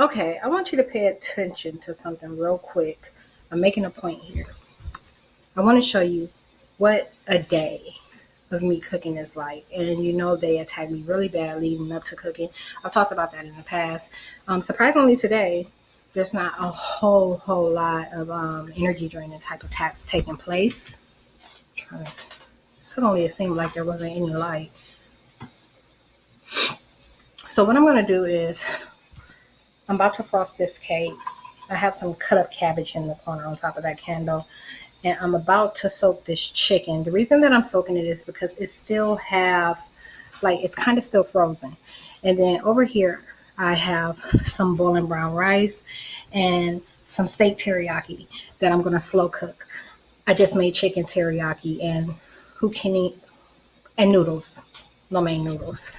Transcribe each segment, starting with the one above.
Okay, I want you to pay attention to something real quick. I'm making a point here. I want to show you what a day of me cooking is like. And you know, they attacked me really bad leading up to cooking. I've talked about that in the past. Surprisingly, today, there's not a whole lot of energy draining type attacks taking place. Suddenly, it seemed like there wasn't any light. So what I'm going to do is I'm about to frost this cake. I have some cut up cabbage in the corner on top of that candle. And I'm about to soak this chicken. The reason that I'm soaking it is because it still have, like, it's kind of still frozen. And then over here, I have some boiling brown rice and some steak teriyaki that I'm going to slow cook. I just made chicken teriyaki and zucchini and noodles, lo mein noodles.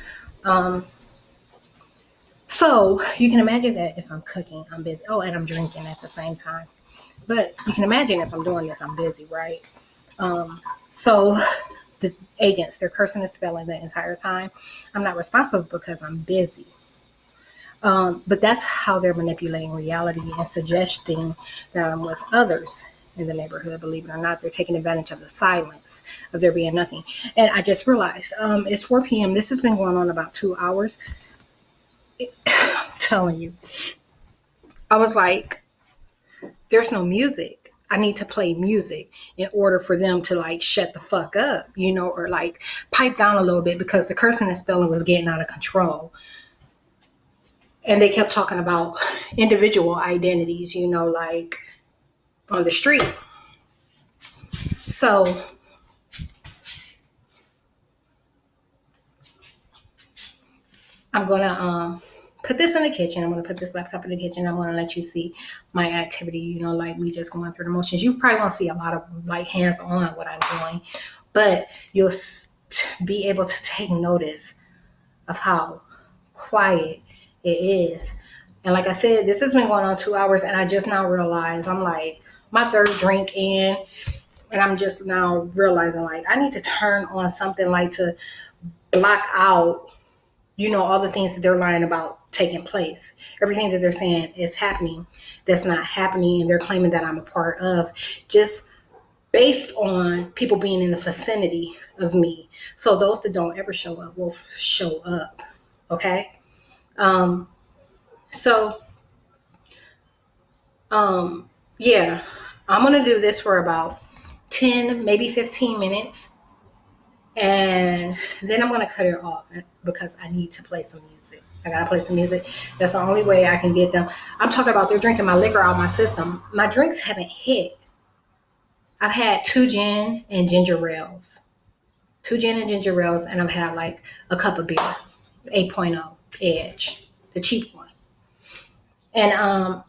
So you can imagine that if I'm cooking, I'm busy. Oh, and I'm drinking at the same time. But you can imagine if I'm doing this, I'm busy, right? So the agents, they're cursing and spelling the entire time. I'm not responsible because I'm busy. But that's how they're manipulating reality and suggesting that I'm with others in the neighborhood. Believe it or not, they're taking advantage of the silence of there being nothing. And I just realized it's 4 p.m. This has been going on about 2 hours. I'm telling you. I was like, there's no music. I need to play music in order for them to like shut the fuck up, you know, or like pipe down a little bit because the cursing and spelling was getting out of control. And they kept talking about individual identities, you know, like on the street. So I'm gonna put this in the kitchen. I'm gonna put this laptop in the kitchen. I'm gonna let you see my activity, you know, like me just going through the motions. You probably won't see a lot of like hands on what I'm doing, but you'll be able to take notice of how quiet it is. And like I said, this has been going on 2 hours, and I just now realized I'm like my third drink in, and I'm just now realizing like I need to turn on something like to block out, you know, all the things that they're lying about taking place. Everything that they're saying is happening that's not happening, and they're claiming that I'm a part of, just based on people being in the vicinity of me. So those that don't ever show up will show up. Okay. So yeah, I'm gonna do this for about 10, maybe 15 minutes, and then I'm gonna cut it off because I need to play some music. I gotta play some music. That's the only way I can get them. I'm talking about they're drinking my liquor out of my system. My drinks haven't hit. I've had 2 gin and ginger ales, 2 gin and ginger ales, and I've had like a cup of beer, 8.0 Edge, the cheap one, and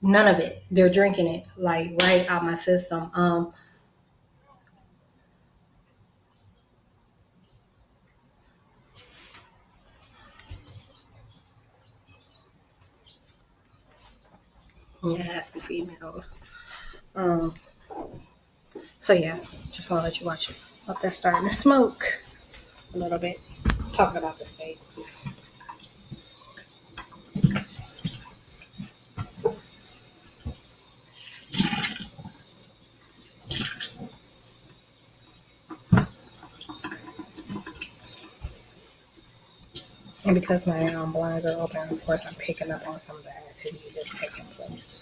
none of it. They're drinking it like right out my system. Nasty females. Um, so yeah, just want to let you watch it. Up there starting to smoke a little bit. Talking about the state. And because my blinds are open, of course, I'm picking up on some of the activity that's taking place.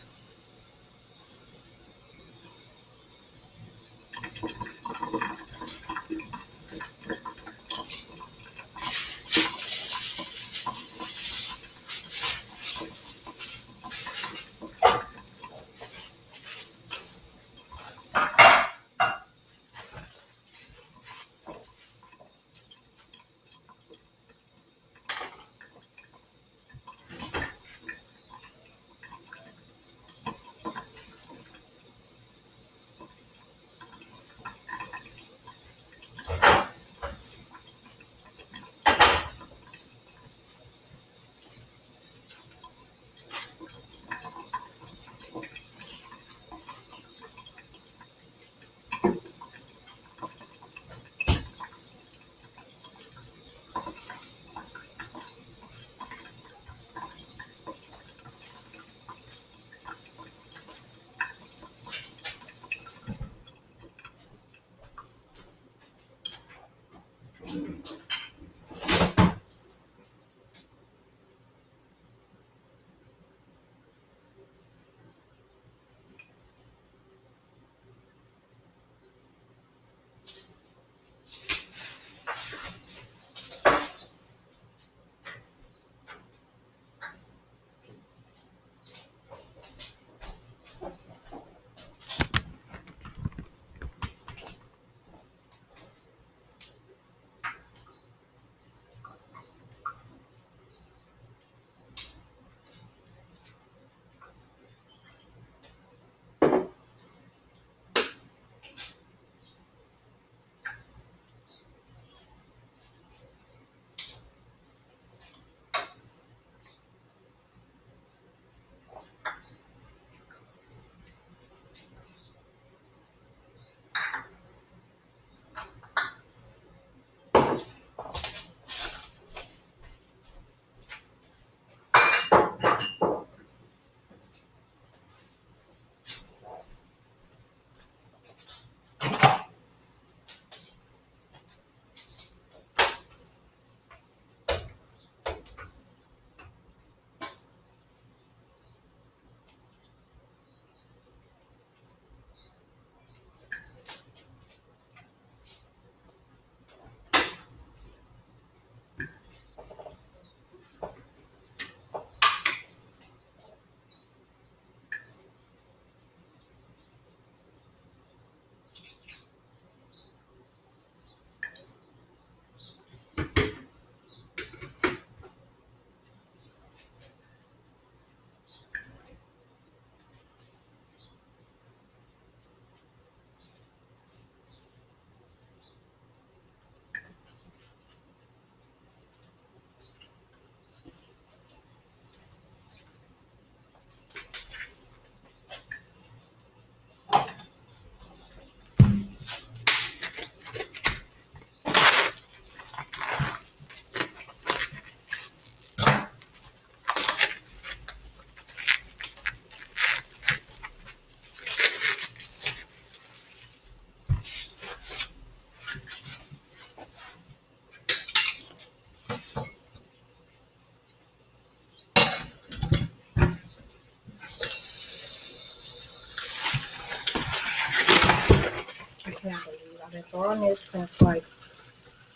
drawing this since like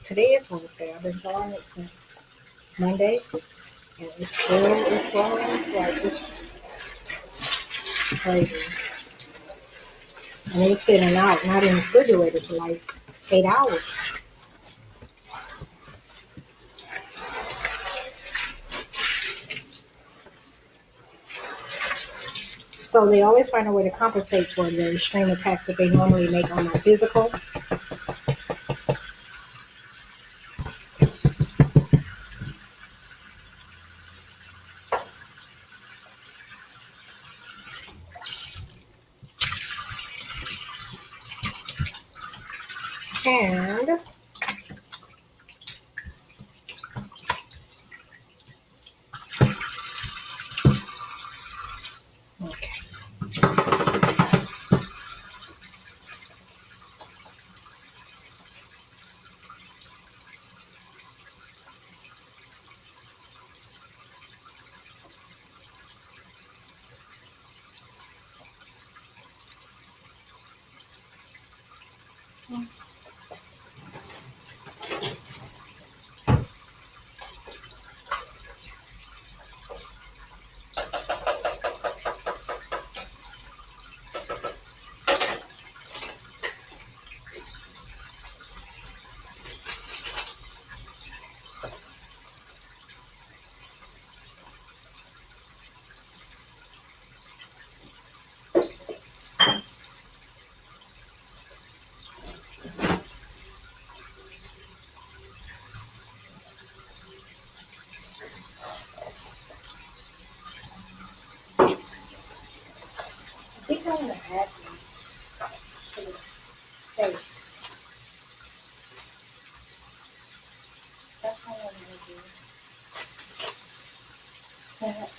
today is Wednesday. I've been drawing it since Monday, and it's drawing like it's crazy. And it's sitting out, not in the refrigerator for like 8 hours. So they always find a way to compensate for the extreme attacks that they normally make on my physical. And okay. I think I'm gonna add these to the steak. That's what I'm gonna do. That.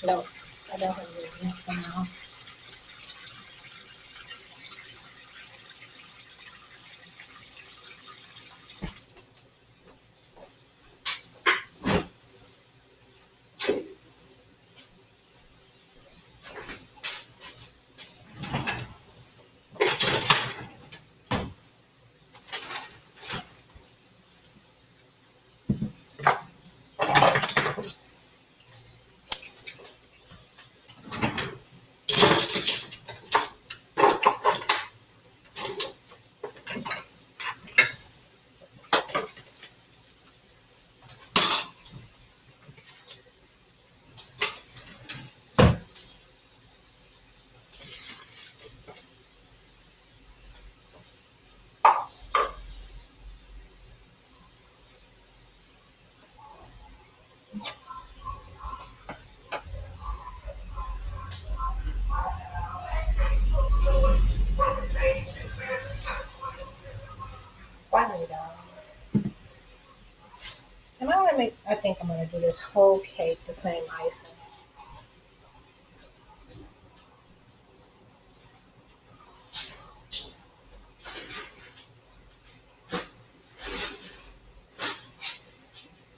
No, I don't have this for now. Finally done. And I think I'm gonna do this whole cake the same icing.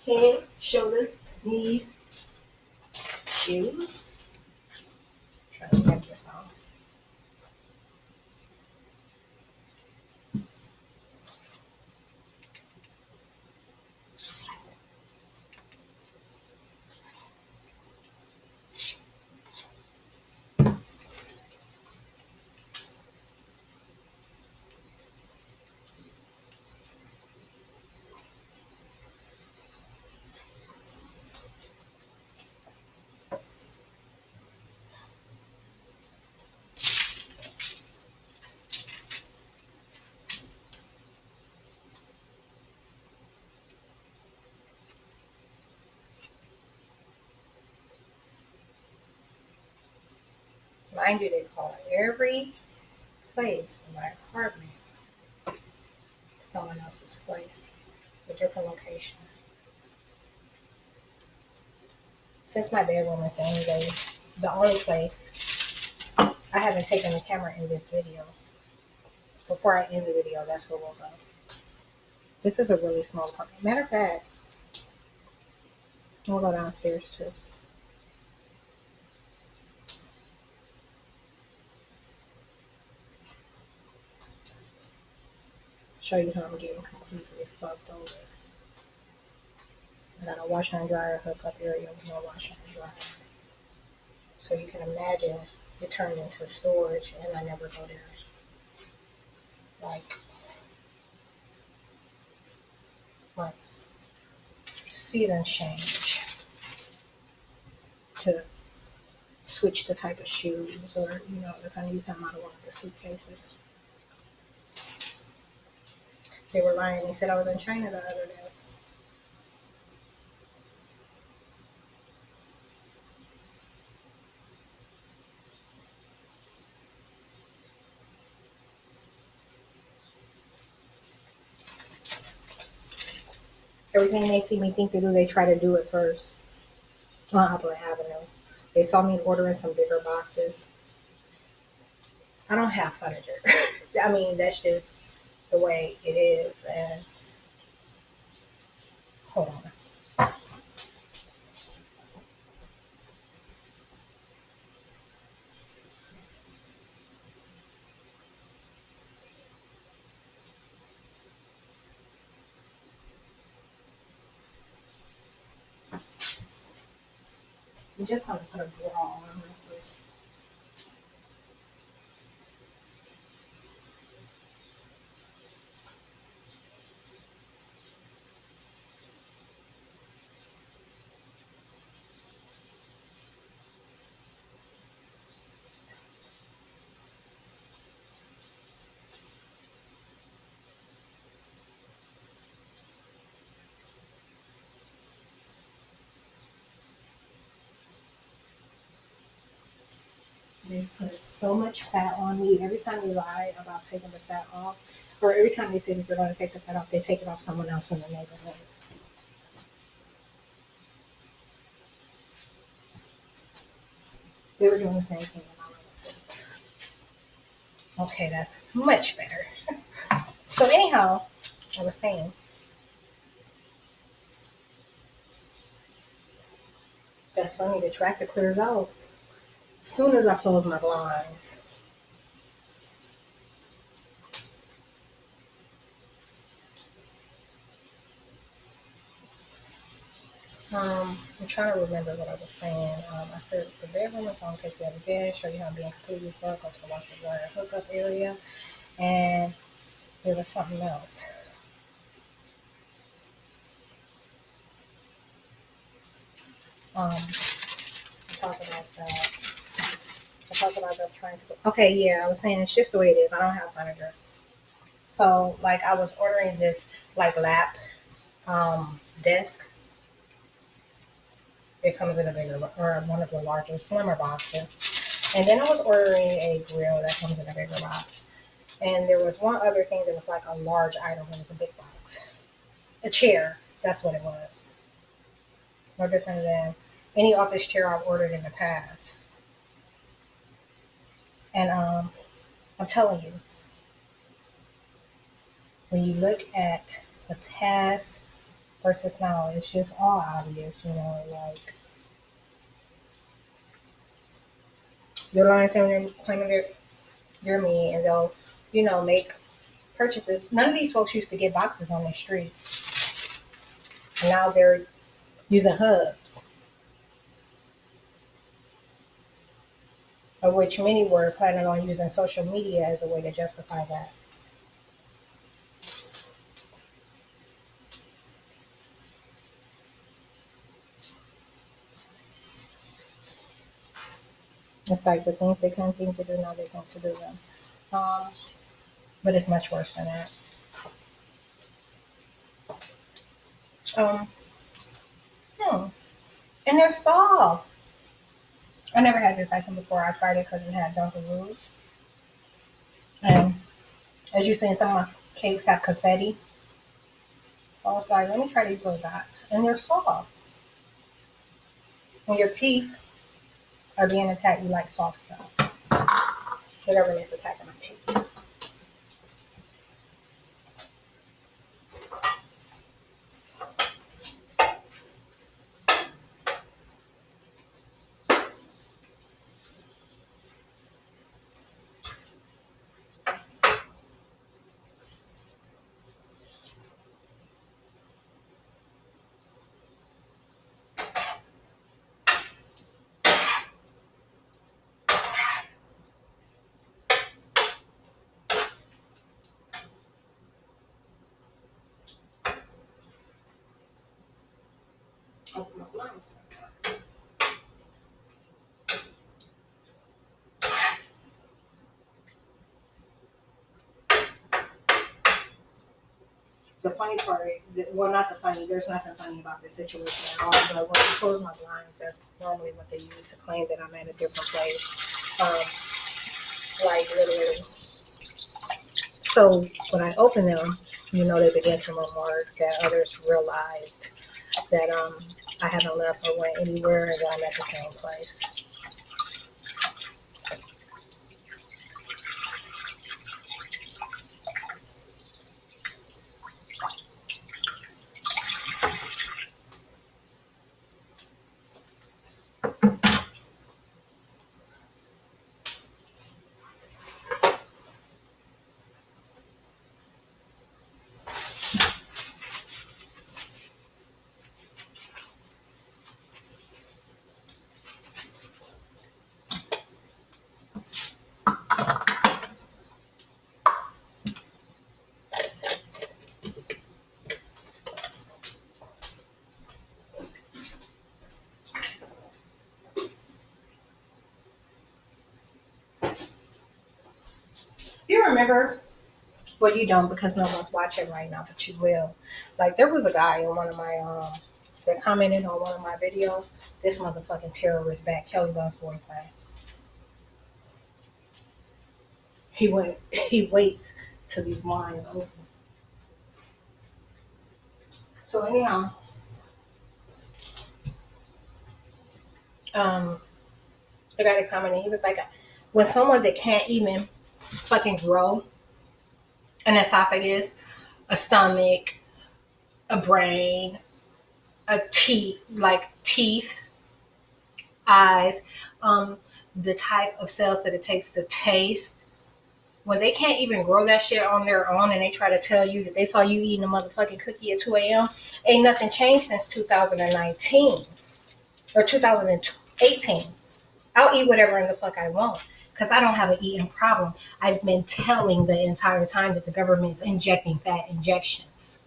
Head, shoulders, knees, shoes. Try to get this on. Mind you, they call every place in my apartment someone else's place, a different location. Since my bedroom is anyway the only place, I haven't taken the camera in this video. Before I end the video, that's where we'll go. This is a really small apartment. Matter of fact, we'll go downstairs too. Show you how I'm getting completely fucked over. I got a washer and dryer hookup area with no washer and dryer. So you can imagine it turned into storage and I never go there. Like seasons change to switch the type of shoes, or if I need something out of one of the suitcases. They were lying. They said I was in China the other day. Everything they see me think to do, they try to do it first on Upland Avenue. They saw me ordering some bigger boxes. I don't have furniture. I mean, that's just the way it is. And hold on. I'm just gonna put a bra on real quick. They put so much fat on me. Every time they lie about taking the fat off, or every time they say that they're going to take the fat off, they take it off someone else in the neighborhood. They were doing the same thing in my neighborhood. Okay, that's much better. So anyhow, I was saying, that's funny. The traffic clears out as soon as I close my blinds. I'm trying to remember what I was saying. I said the bedroom is on in case we have a bed. Show you how I'm being completely fucked. Go to the washer and dryer hookup area, and there was something else. I talked about that. I talked about them trying to. Okay, yeah, I was saying it's just the way it is. I don't have furniture, so like I was ordering this like lap desk. It comes in a bigger or one of the larger, slimmer boxes. And then I was ordering a grill that comes in a bigger box. And there was one other thing that was like a large item. It was a big box. A chair. That's what it was. No different than any office chair I've ordered in the past. And I'm telling you, when you look at the past versus now, it's just all obvious, like they're lying saying they're claiming they're me and they'll, make purchases. None of these folks used to get boxes on the street. And now they're using hubs, of which many were planning on using social media as a way to justify that. It's like the things they couldn't think to do, now they think to do them. Um, but it's much worse than that. Um, hmm. And they're soft. I never had this icing before. I tried it because it had Dunkaroos. And as you seen, some of my cakes have confetti. So I was like, let me try these little dots. And they're soft. When your teeth are being attacked, you like soft stuff. Whatever is attacking my teeth. Open my blinds. The funny part, well, not the funny, there's nothing funny about this situation at all, but when I close my blinds, that's normally what they use to claim that I'm at a different place. Like literally. So when I open them, they begin to remark that others realized that I haven't left or went anywhere and that I'm at the same place. Do you remember? Well, you don't because no one's watching right now, but you will. Like, there was a guy in one of my, that commented on one of my videos. This motherfucking terrorist back, Kelly Bunn's boyfriend. He waits till these lines open. So anyhow, the guy that commented, he was like, when someone that can't even fucking grow an esophagus, a stomach, a brain, teeth, eyes, the type of cells that it takes to taste. When they can't even grow that shit on their own and they try to tell you that they saw you eating a motherfucking cookie at 2 a.m., ain't nothing changed since 2019 or 2018. I'll eat whatever in the fuck I want because I don't have an eating problem. I've been telling the entire time that the government's injecting fat injections.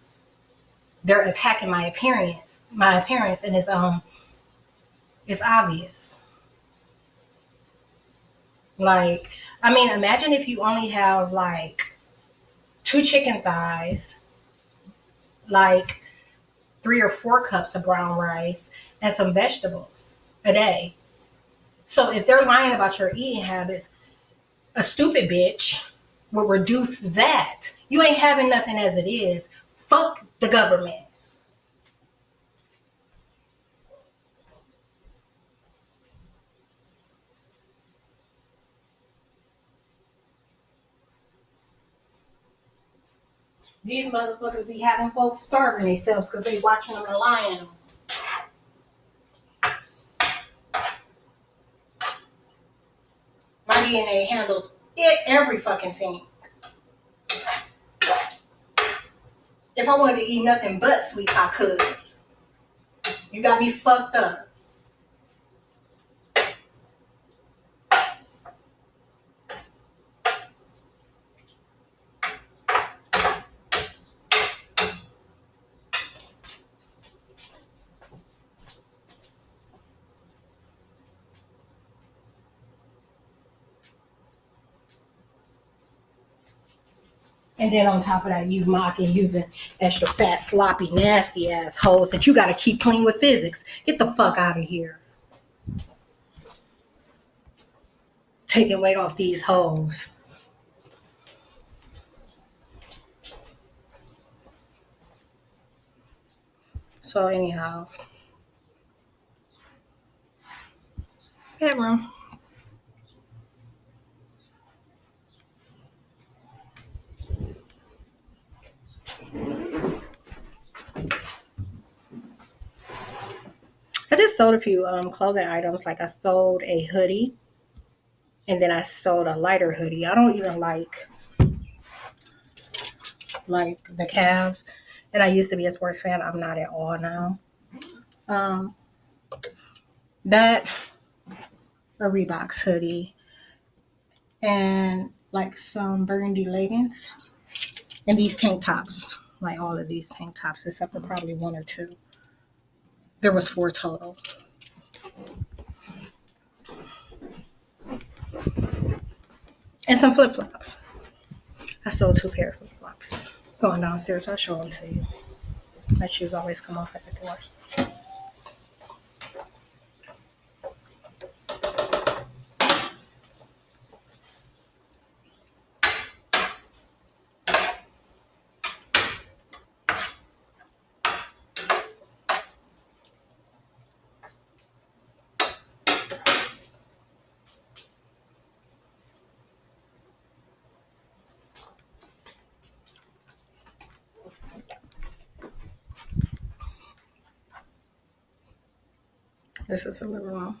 They're attacking my appearance, and it's obvious. Like, I mean, imagine if you only have like 2 chicken thighs, like 3 or 4 cups of brown rice, and some vegetables a day. So if they're lying about your eating habits, a stupid bitch will reduce that. You ain't having nothing as it is. Fuck the government. These motherfuckers be having folks starving themselves because they watching them and lying. My DNA handles every fucking thing. If I wanted to eat nothing but sweets, I could. You got me fucked up. And then on top of that, you mocking using extra fat, sloppy, nasty assholes that you got to keep clean with physics. Get the fuck out of here. taking weight off these hoes. So anyhow, bedroom. I just sold a few clothing items. Like I sold a hoodie, and then I sold a lighter hoodie. I don't even like the calves, and I used to be a sports fan. I'm not at all now. Um, that a Reeboks hoodie and like some burgundy leggings and these tank tops. Like all of these tank tops, except for probably one or two. There was 4 total. And some flip flops. I sold 2 pair of flip flops. Going downstairs, I'll show them to you. My shoes always come off at the door. This is the living room.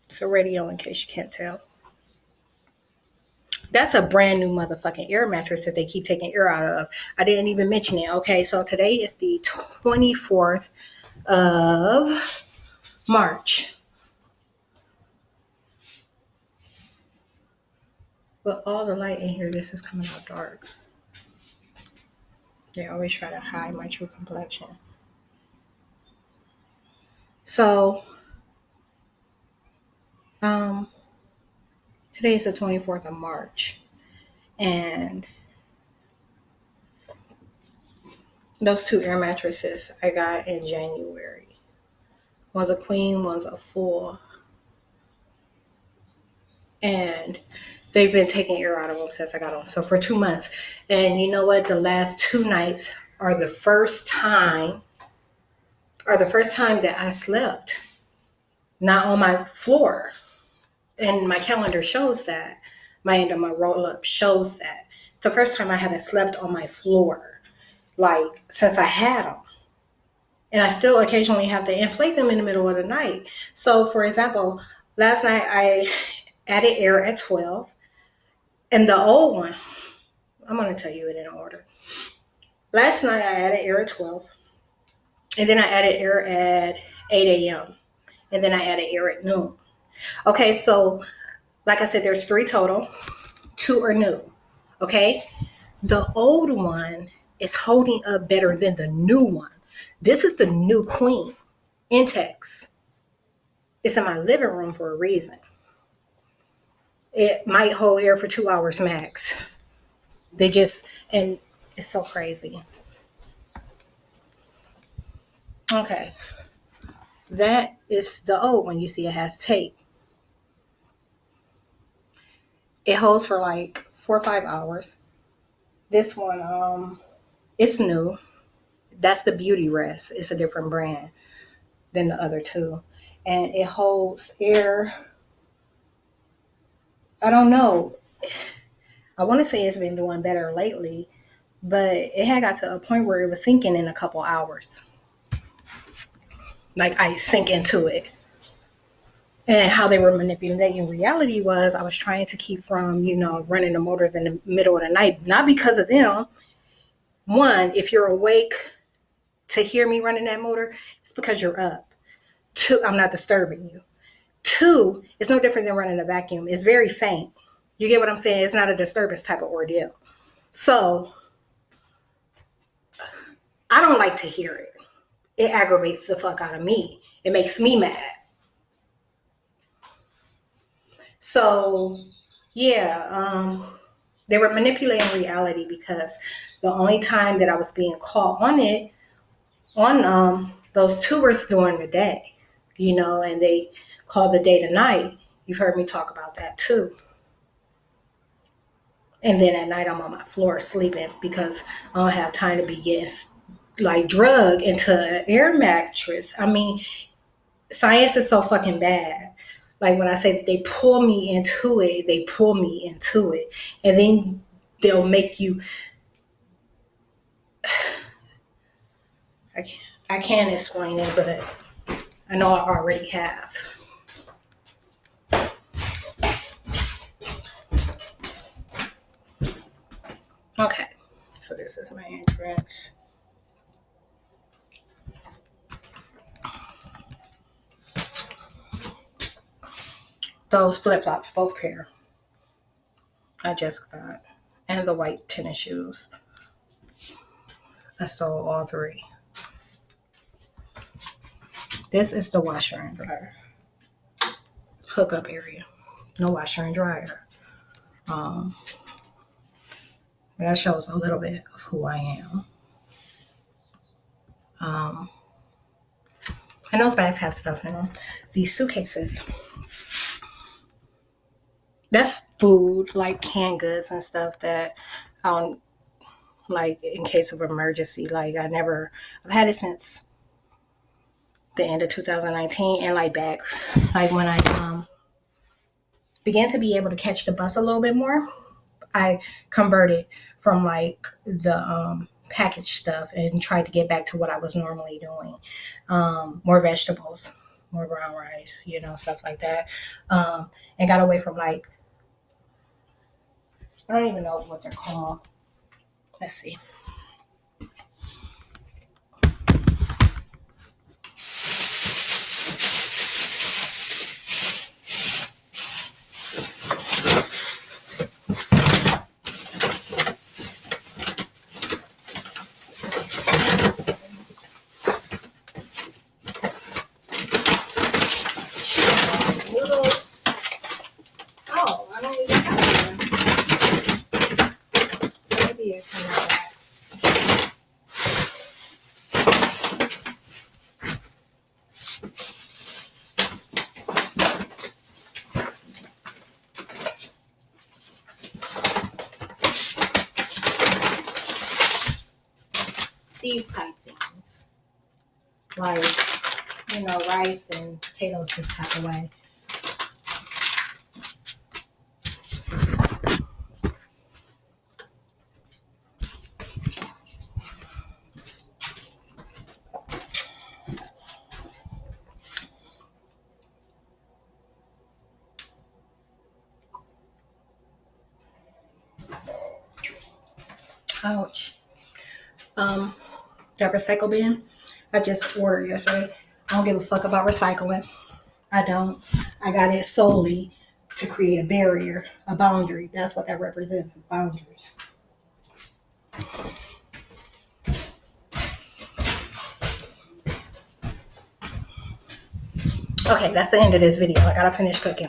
It's a radio, in case you can't tell. That's a brand new motherfucking air mattress that they keep taking air out of. I didn't even mention it. Okay, so today is the 24th of March. But all the light in here, this is coming out dark. They always try to hide my true complexion. So, today is the 24th of March. And those 2 air mattresses I got in January. One's a queen, one's a full. And they've been taking air out of them since I got them. So for 2 months. And you know what? The last 2 nights are the first time that I slept not on my floor. And my calendar shows that. My end of my roll up shows that. It's the first time I haven't slept on my floor, like since I had them. And I still occasionally have to inflate them in the middle of the night. So for example, last night I added air at 12. And the old one, I'm going to tell you it in order. Last night I added air at 12. And then I added air at 8 a.m. And then I added air at noon. Okay, so like I said, there's 3 total. 2 are new. Okay? The old one is holding up better than the new one. This is the new queen, Intex. It's in my living room for a reason. It might hold air for 2 hours max. And it's so crazy. Okay. That is the old one. You see it has tape. It holds for like 4 or 5 hours. This one, it's new. That's the Beauty Rest. It's a different brand than the other 2. And it holds air. I don't know. I want to say it's been doing better lately, but it had got to a point where it was sinking in a couple hours. Like I sink into it. And how they were manipulating reality was I was trying to keep from, running the motors in the middle of the night. Not because of them. One, if you're awake to hear me running that motor, it's because you're up. 2, I'm not disturbing you. 2, it's no different than running a vacuum. It's very faint. You get what I'm saying? It's not a disturbance type of ordeal. So I don't like to hear it. It aggravates the fuck out of me. It makes me mad. So, yeah, they were manipulating reality because the only time that I was being caught on it, on those tubers during the day, you know, and they call the day to night. You've heard me talk about that too. And then at night I'm on my floor sleeping because I don't have time to be getting like drug into an air mattress. I mean, science is so fucking bad. Like when I say that they pull me into it, they pull me into it. And then they'll make you, I can't explain it, but I know I already have. Okay, so this is my entrance. Those flip-flops, both pair, I just got. And the white tennis shoes. I stole all three. This is the washer and dryer. Hookup area. No washer and dryer. That shows a little bit of who I am. And those bags have stuff in them. These suitcases. That's food, like canned goods and stuff that like in case of emergency. Like I've had it since the end of 2019 and like back, like when I began to be able to catch the bus a little bit more, I converted from like the packaged stuff and tried to get back to what I was normally doing. More vegetables, more brown rice, you know, stuff like that. And got away from like, I don't even know what they're called. Let's see. These type things, like, you know, rice and potatoes this type of way. Ouch. That recycle bin I just ordered yesterday. I don't give a fuck about recycling. I don't. I got it solely to create a barrier, a boundary. That's what that represents, a boundary. Okay, that's the end of this video. I gotta finish cooking.